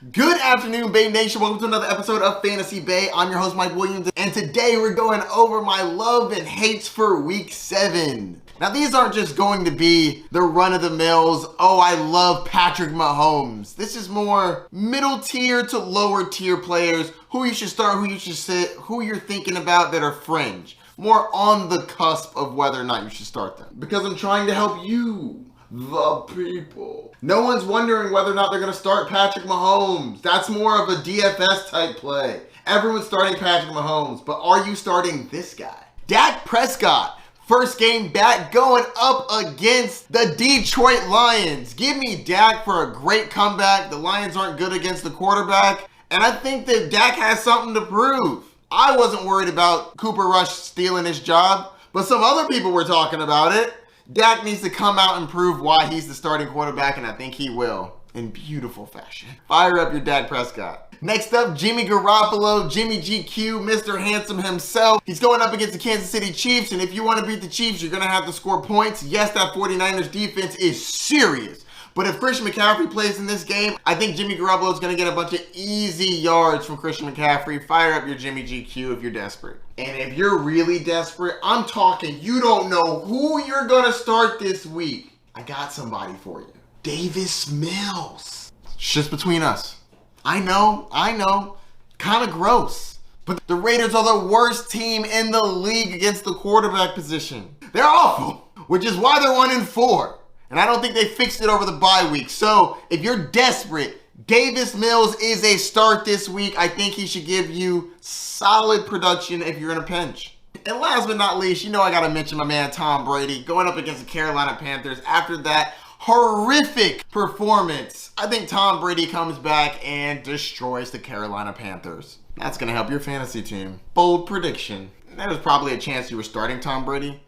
Good afternoon, Bay Nation. Welcome to another episode of Fantasy Bay. I'm your host, Mike Williams, and today we're going over my love and hates for Week 7. Now, these aren't just going to be the run-of-the-mills, oh, I love Patrick Mahomes. This is more middle tier to lower tier players, who you should start, who you should sit, who you're thinking about that are fringe. More on the cusp of whether or not you should start them. Because I'm trying to help you, the people. No one's wondering whether or not they're going to start Patrick Mahomes. That's more of a DFS type play. Everyone's starting Patrick Mahomes, but are you starting this guy? Dak Prescott, first game back, going up against the Detroit Lions. Give me Dak for a great comeback. The Lions aren't good against the quarterback, and I think that Dak has something to prove. I wasn't worried about Cooper Rush stealing his job, but some other people were talking about it. Dak needs to come out and prove why he's the starting quarterback, and I think he will in beautiful fashion. Fire up your Dak Prescott. Next up, Jimmy Garoppolo, Jimmy GQ, Mr. Handsome himself. He's going up against the Kansas City Chiefs, and if you want to beat the Chiefs, you're going to have to score points. Yes, that 49ers defense is serious. But if Christian McCaffrey plays in this game, I think Jimmy Garoppolo is going to get a bunch of easy yards from Christian McCaffrey. Fire up your Jimmy GQ if you're desperate. And if you're really desperate, I'm talking you don't know who you're going to start this week. I got somebody for you. Davis Mills. It's just between us. I know. Kind of gross. But the Raiders are the worst team in the league against the quarterback position. They're awful, which is why they're 1-4. And I don't think they fixed it over the bye week. So if you're desperate, Davis Mills is a start this week. I think he should give you solid production if you're in a pinch. And last but not least, you know I got to mention my man Tom Brady going up against the Carolina Panthers. After that horrific performance, I think Tom Brady comes back and destroys the Carolina Panthers. That's going to help your fantasy team. Bold prediction. There's probably a chance you were starting Tom Brady.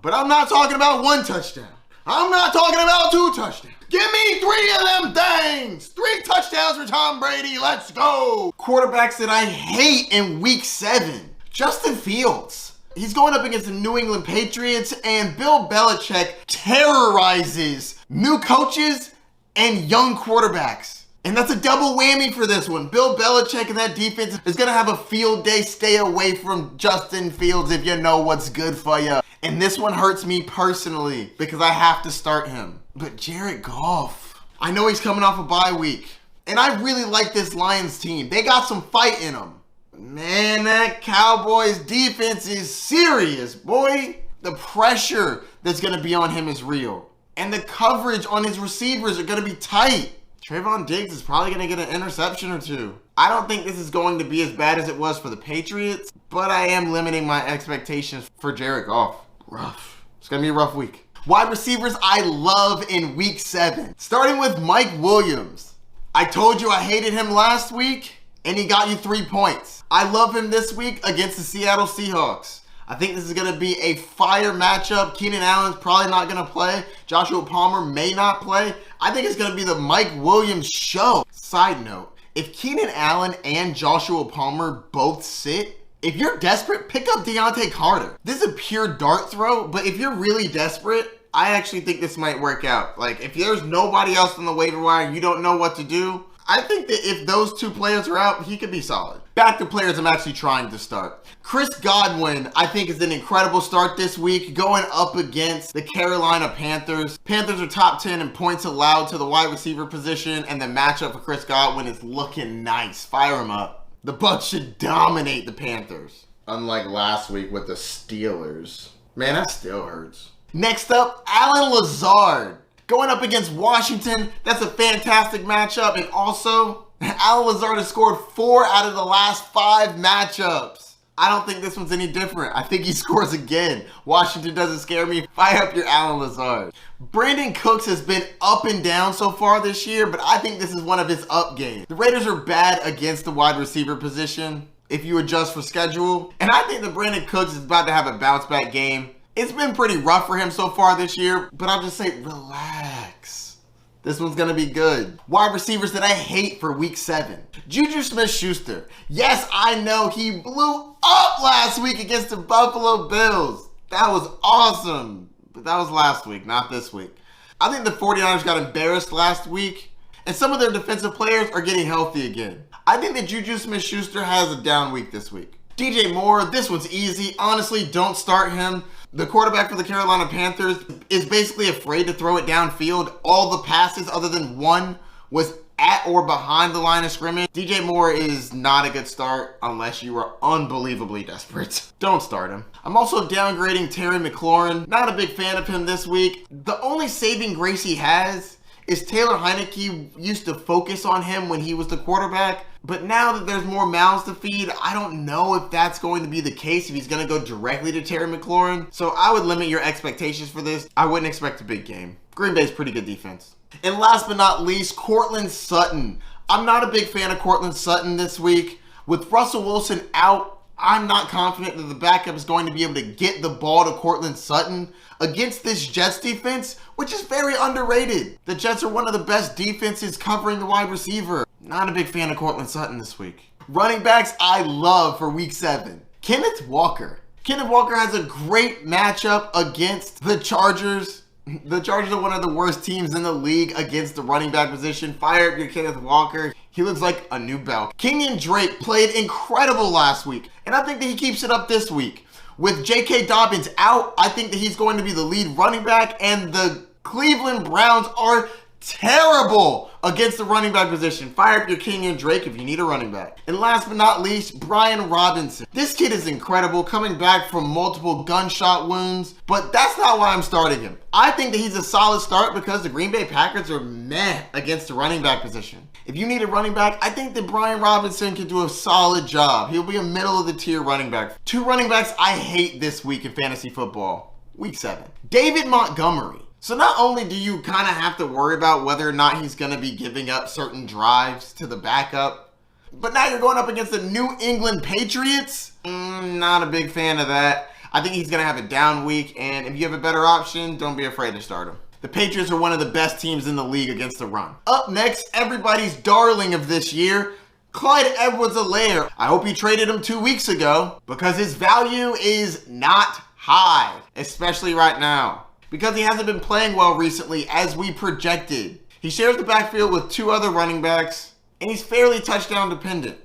But I'm not talking about one touchdown. I'm not talking about 2 touchdowns. Give me 3 of them things. 3 touchdowns for Tom Brady. Let's go. Quarterbacks that I hate in Week 7. Justin Fields. He's going up against the New England Patriots, and Bill Belichick terrorizes new coaches and young quarterbacks. And that's a double whammy for this one. Bill Belichick and that defense is going to have a field day. Stay away from Justin Fields if you know what's good for you. And this one hurts me personally because I have to start him. But Jared Goff, I know he's coming off a bye week. And I really like this Lions team. They got some fight in them. Man, that Cowboys defense is serious, boy. The pressure that's going to be on him is real. And the coverage on his receivers are going to be tight. Trayvon Diggs is probably going to get an interception or 2. I don't think this is going to be as bad as it was for the Patriots, but I am limiting my expectations for Jared Goff. Rough. It's going to be a rough week. Wide receivers I love in Week 7. Starting with Mike Williams. I told you I hated him last week, and he got you 3 points. I love him this week against the Seattle Seahawks. I think this is going to be a fire matchup. Keenan Allen's probably not going to play. Joshua Palmer may not play. I think it's going to be the Mike Williams show. Side note, if Keenan Allen and Joshua Palmer both sit, if you're desperate, pick up Deontay Carter. This is a pure dart throw, but if you're really desperate, I actually think this might work out. Like, if there's nobody else on the waiver wire, you don't know what to do, I think that if those 2 players are out, he could be solid. Back to players I'm actually trying to start. Chris Godwin, I think, is an incredible start this week, going up against the Carolina Panthers. Panthers are top 10 in points allowed to the wide receiver position, and the matchup for Chris Godwin is looking nice. Fire him up. The Bucs should dominate the Panthers. Unlike last week with the Steelers. Man, that still hurts. Next up, Allen Lazard. Going up against Washington. That's a fantastic matchup. And also, Allen Lazard has scored 4 out of the last 5 matchups. I don't think this one's any different. I think he scores again. Washington doesn't scare me. Fire up your Allen Lazard. Brandon Cooks has been up and down so far this year, but I think this is one of his up games. The Raiders are bad against the wide receiver position if you adjust for schedule. And I think that Brandon Cooks is about to have a bounce back game. It's been pretty rough for him so far this year, but I'll just say relax. This one's going to be good. Wide receivers that I hate for Week 7. Juju Smith-Schuster. Yes, I know he blew up last week against the Buffalo Bills. That was awesome. But that was last week, not this week. I think the 49ers got embarrassed last week. and some of their defensive players are getting healthy again. I think that Juju Smith-Schuster has a down week this week. DJ Moore, this one's easy. Honestly, don't start him. The quarterback for the Carolina Panthers is basically afraid to throw it downfield. All the passes other than one was at or behind the line of scrimmage. DJ Moore is not a good start unless you are unbelievably desperate. Don't start him. I'm also downgrading Terry McLaurin. Not a big fan of him this week. The only saving grace he has is Taylor Heineke used to focus on him when he was the quarterback. But now that there's more mouths to feed, I don't know if that's going to be the case, if he's going to go directly to Terry McLaurin. So I would limit your expectations for this. I wouldn't expect a big game. Green Bay's pretty good defense. And last but not least, Courtland Sutton. I'm not a big fan of Courtland Sutton this week. With Russell Wilson out, I'm not confident that the backup is going to be able to get the ball to Courtland Sutton against this Jets defense, which is very underrated. The Jets are one of the best defenses covering the wide receiver. Not a big fan of Courtland Sutton this week. Running backs I love for week 7. Kenneth Walker. Kenneth Walker has a great matchup against the Chargers. The Chargers are one of the worst teams in the league against the running back position. Fire up your Kenneth Walker. He looks like a new bell. Kenyon Drake played incredible last week, and I think that he keeps it up this week. With J.K. Dobbins out, I think that he's going to be the lead running back, and the Cleveland Browns are terrible against the running back position. Fire up your Kenyon Drake if you need a running back. And last but not least, Brian Robinson. This kid is incredible, coming back from multiple gunshot wounds, but that's not why I'm starting him. I think that he's a solid start because the Green Bay Packers are meh against the running back position. If you need a running back, I think that Brian Robinson can do a solid job. He'll be a middle of the tier running back. 2 running backs I hate this week in fantasy football. Week 7. David Montgomery. So not only do you kind of have to worry about whether or not he's going to be giving up certain drives to the backup, but now you're going up against the New England Patriots? Not a big fan of that. I think he's going to have a down week, and if you have a better option, don't be afraid to start him. The Patriots are one of the best teams in the league against the run. Up next, everybody's darling of this year, Clyde Edwards-Helaire. I hope you traded him 2 weeks ago because his value is not high, especially right now, because he hasn't been playing well recently as we projected. He shares the backfield with 2 other running backs, and he's fairly touchdown dependent.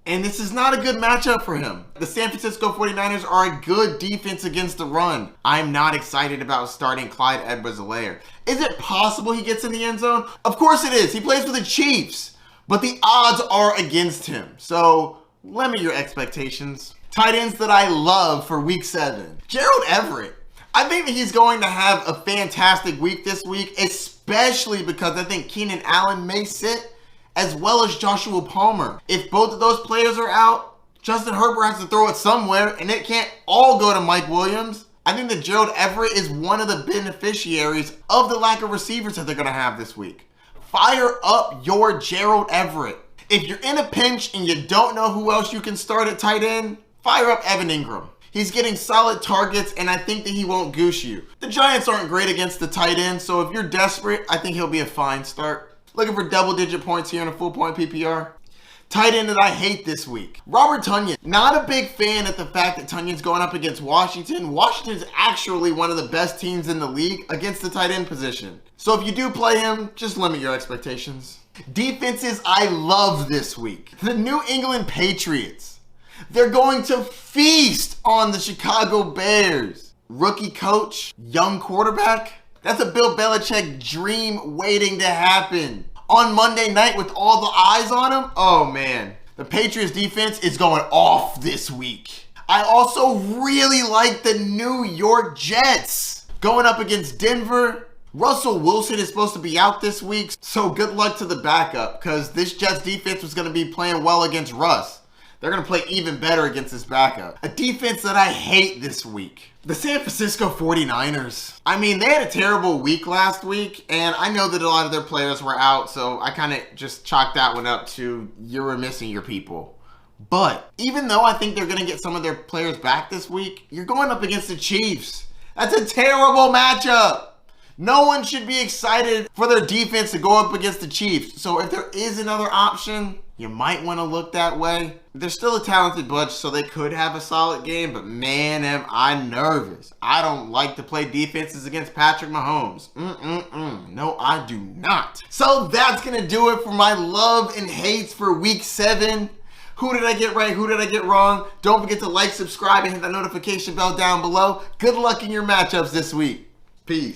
And this is not a good matchup for him. The San Francisco 49ers are a good defense against the run. I'm not excited about starting Clyde Edwards-Helaire. Is it possible he gets in the end zone? Of course it is. He plays for the Chiefs, but the odds are against him. So limit your expectations. Tight ends that I love for week 7. Gerald Everett. I think that he's going to have a fantastic week this week, especially because I think Keenan Allen may sit, as well as Joshua Palmer. If both of those players are out, Justin Herbert has to throw it somewhere, and it can't all go to Mike Williams. I think that Gerald Everett is one of the beneficiaries of the lack of receivers that they're going to have this week. Fire up your Gerald Everett. If you're in a pinch and you don't know who else you can start at tight end, fire up Evan Ingram. He's getting solid targets, and I think that he won't goose you. The Giants aren't great against the tight end, so if you're desperate, I think he'll be a fine start. Looking for double-digit points here in a full-point PPR. Tight end that I hate this week. Robert Tonyan. Not a big fan at the fact that Tunyan's going up against Washington. Washington's actually one of the best teams in the league against the tight end position. So if you do play him, just limit your expectations. Defenses I love this week. The New England Patriots. They're going to feast on the Chicago Bears. Rookie coach, young quarterback. That's a Bill Belichick dream waiting to happen. On Monday night with all the eyes on him, oh man. The Patriots defense is going off this week. I also really like the New York Jets. Going up against Denver. Russell Wilson is supposed to be out this week, so good luck to the backup because this Jets defense was going to be playing well against Russ. They're going to play even better against this backup. A defense that I hate this week. The San Francisco 49ers. I mean, they had a terrible week last week, and I know that a lot of their players were out, so I kind of just chalked that one up to you're missing your people. But even though I think they're going to get some of their players back this week, you're going up against the Chiefs. That's a terrible matchup. No one should be excited for their defense to go up against the Chiefs. So if there is another option, you might want to look that way. They're still a talented bunch, so they could have a solid game, but man, am I nervous. I don't like to play defenses against Patrick Mahomes. No, I do not. So that's going to do it for my love and hates for week 7. Who did I get right? Who did I get wrong? Don't forget to like, subscribe, and hit that notification bell down below. Good luck in your matchups this week. Peace.